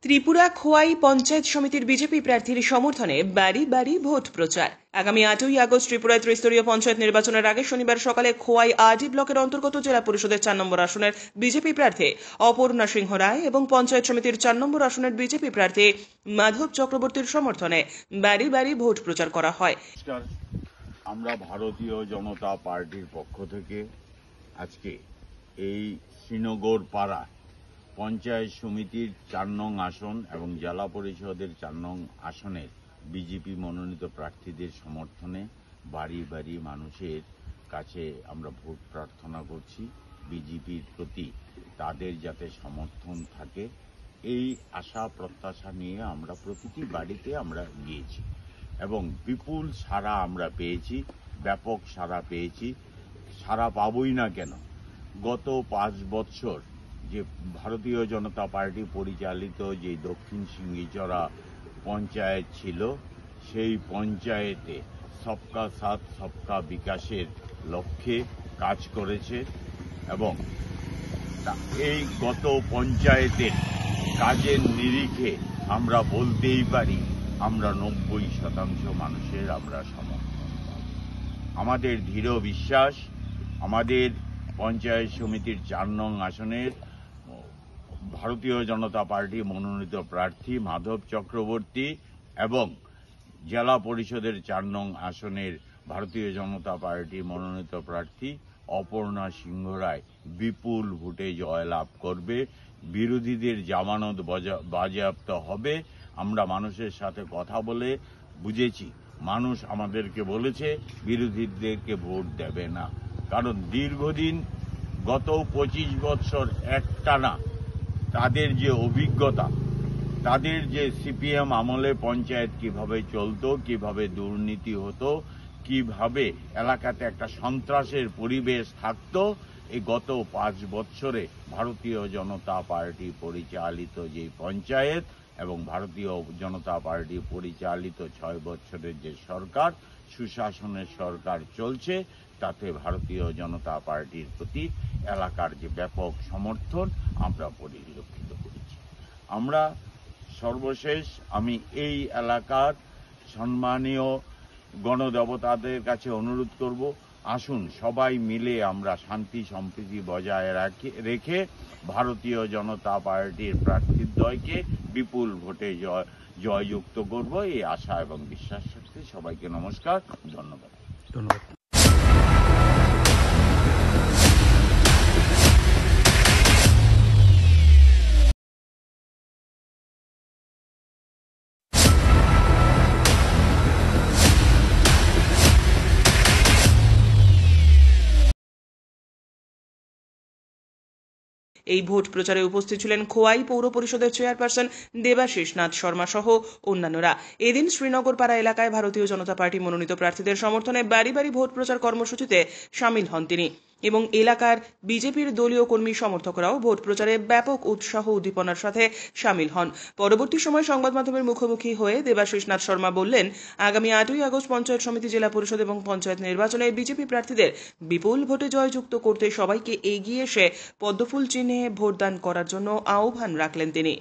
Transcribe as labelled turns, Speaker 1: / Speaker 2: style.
Speaker 1: ত্রিপুরা খোয়াই পঞ্চায়েত সমিতির বিজেপি প্রার্থীর সমর্থনে বাড়ি বাড়ি ভোট প্রচার। আগামী 8ই আগস্ট ত্রিপুরায় ত্রিস্তরীয় পঞ্চায়েত নির্বাচনের আগে শনিবার সকালে খোয়াই আরডি ব্লকের অন্তর্গত জেলা পরিষদের 4 নম্বর আসনের বিজেপি প্রার্থী অপর্ণা সিংহ রায় এবং পঞ্চায়েত সমিতির 4 নম্বর আসনের বিজেপি প্রার্থী মাধব চক্রবর্তীর সমর্থনে বাড়ি বাড়ি ভোট প্রচার করা হয়।
Speaker 2: আমরা ভারতীয় জনতা পার্টির পক্ষ থেকে আজকে এই শ্রীনগর পাড়া পঞ্চায়েত সমিতির 4 নং আসন এবং জেলা পরিষদের 4 নং আসনের বিজেপি মনোনীত প্রার্থীদের সমর্থনে বাড়ি বাড়ি মানুষের কাছে আমরা ভোট প্রার্থনা করছি। বিজেপির প্রতি তাদের যাতে সমর্থন থাকে এই আশা প্রত্যাশা নিয়ে আমরা প্রতিটি বাড়িতে আমরা গিয়েছি এবং বিপুল সাড়া আমরা পেয়েছি, ব্যাপক সাড়া পেয়েছি। সাড়া পাবই না কেন? গত 5 বছর যে ভারতীয় জনতা পার্টি পরিচালিত যে দক্ষিণ সিংহীচড়া পঞ্চায়েত ছিল, সেই পঞ্চায়েতে সবকা সাথ সবকা বিকাশের লক্ষ্যে কাজ করেছে এবং এই গত পঞ্চায়েতের কাজের নিরিখে আমরা বলতেই পারি আমরা 90% মানুষের আমরা সমর্থন পাব। আমাদের দৃঢ় বিশ্বাস আমাদের পঞ্চায়েত সমিতির 4 নং আসনের ভারতীয় জনতা পার্টি মনোনীত প্রার্থী মাধব চক্রবর্তী এবং জেলা পরিষদের 4 নং আসনের ভারতীয় জনতা পার্টি মনোনীত প্রার্থী অপর্ণা সিংহ রায় বিপুল ভোটে জয়লাভ করবে। বিরোধীদের জামানত বাজেয়াপ্ত হবে। আমরা মানুষের সাথে কথা বলে বুঝেছি, মানুষ আমাদেরকে বলেছে বিরোধীদেরকে ভোট দেবে না, কারণ দীর্ঘদিন গত 25 বছর একটানা তাদের যে অভিজ্ঞতা, তাদের যে সিপিএম আমলে পঞ্চায়েত কিভাবে চলতো, কিভাবে দুর্নীতি হতো, কিভাবে এলাকাতে একটা সন্ত্রাসের পরিবেশ থাকতো, এই গত 5 বছরে ভারতীয় জনতা পার্টি পরিচালিত যে পঞ্চায়েত এবং ভারতীয় জনতা পার্টি পরিচালিত 6 বছরের যে সরকার, সুশাসনের সরকার চলছে, তাতে ভারতীয় জনতা পার্টির প্রতি এলাকার যে ব্যাপক সমর্থন আমরা পরিলক্ষিত করেছি। আমরা সর্বশেষ আমি এই এলাকার সম্মানীয় গণদেবতাদের কাছে অনুরোধ করব, আসুন সবাই মিলে আমরা শান্তি সম্প্রীতি বজায় রেখে ভারতীয় জনতা পার্টির প্রার্থীদ্বয়কে বিপুল ভোটে জয়যুক্ত করব, এই আশা এবং বিশ্বাস রাখতে সবাইকে নমস্কার, ধন্যবাদ।
Speaker 1: এই ভোট প্রচারে উপস্থিত ছিলেন খোয়াই পৌর পরিষদের চেয়ারপারসন দেবাশিস নাথ শর্মা সহ অন্যান্যরা। এদিন শ্রীনগর পাড়া এলাকায় ভারতীয় জনতা পার্টি মনোনীত প্রার্থীদের সমর্থনে বাড়ি বাড়ি ভোট প্রচার কর্মসূচিতে সামিল হন তিনি এবং এলাকার বিজেপির দলীয় কর্মী সমর্থকরাও ভোট প্রচারে ব্যাপক উৎসাহ উদ্দীপনার সাথে সামিল হন। পরবর্তী সময় সংবাদ মাধ্যমের মুখোমুখি হয়ে দেবাশিস নাথ শর্মা বললেন, আগামী 8ই আগস্ট পঞ্চায়েত সমিতি, জেলা পরিষদ এবং পঞ্চায়েত নির্বাচনে বিজেপি প্রার্থীদের বিপুল ভোটে জয়যুক্ত করতে সবাইকে এগিয়ে এসে পদ্মফুল চিহ্নে ভোটদান করার জন্য আহ্বান রাখলেন তিনি।